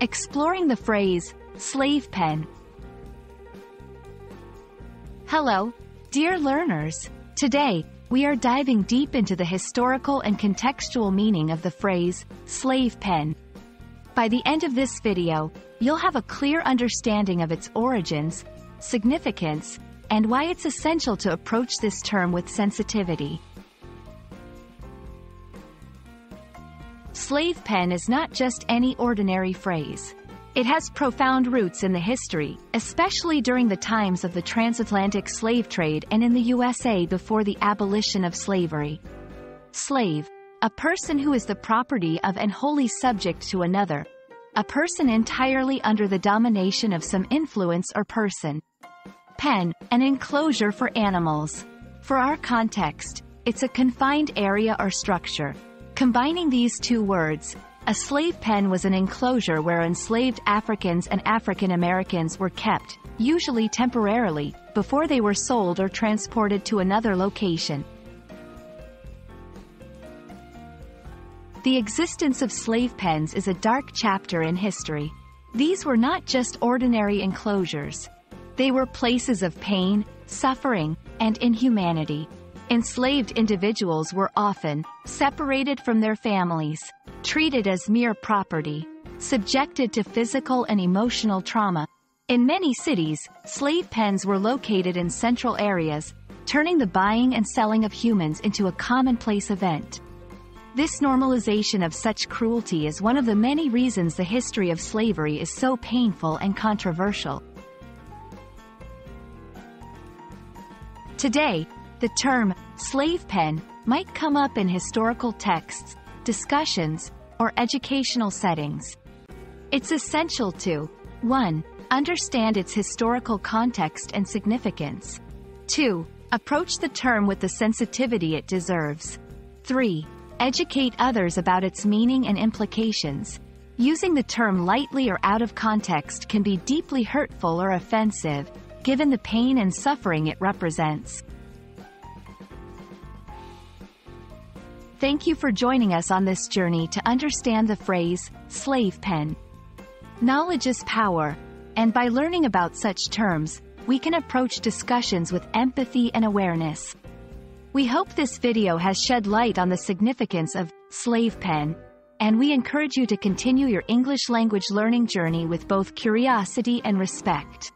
Exploring the phrase, slave pen. Hello, dear learners. Today, we are diving deep into the historical and contextual meaning of the phrase, slave pen. By the end of this video, you'll have a clear understanding of its origins, significance, and why it's essential to approach this term with sensitivity. Slave pen is not just any ordinary phrase. It has profound roots in the history, especially during the times of the transatlantic slave trade and in the USA before the abolition of slavery. Slave, a person who is the property of and wholly subject to another. A person entirely under the domination of some influence or person. Pen, an enclosure for animals. For our context, it's a confined area or structure. Combining these two words, a slave pen was an enclosure where enslaved Africans and African Americans were kept, usually temporarily, before they were sold or transported to another location. The existence of slave pens is a dark chapter in history. These were not just ordinary enclosures. They were places of pain, suffering, and inhumanity. Enslaved individuals were often separated from their families, treated as mere property, subjected to physical and emotional trauma. In many cities, slave pens were located in central areas, turning the buying and selling of humans into a commonplace event. This normalization of such cruelty is one of the many reasons the history of slavery is so painful and controversial. Today, the term, slave pen, might come up in historical texts, discussions, or educational settings. It's essential to 1. Understand its historical context and significance. 2. Approach the term with the sensitivity it deserves. 3. Educate others about its meaning and implications. Using the term lightly or out of context can be deeply hurtful or offensive, given the pain and suffering it represents. Thank you for joining us on this journey to understand the phrase, slave pen. Knowledge is power, and by learning about such terms, we can approach discussions with empathy and awareness. We hope this video has shed light on the significance of slave pen, and we encourage you to continue your English language learning journey with both curiosity and respect.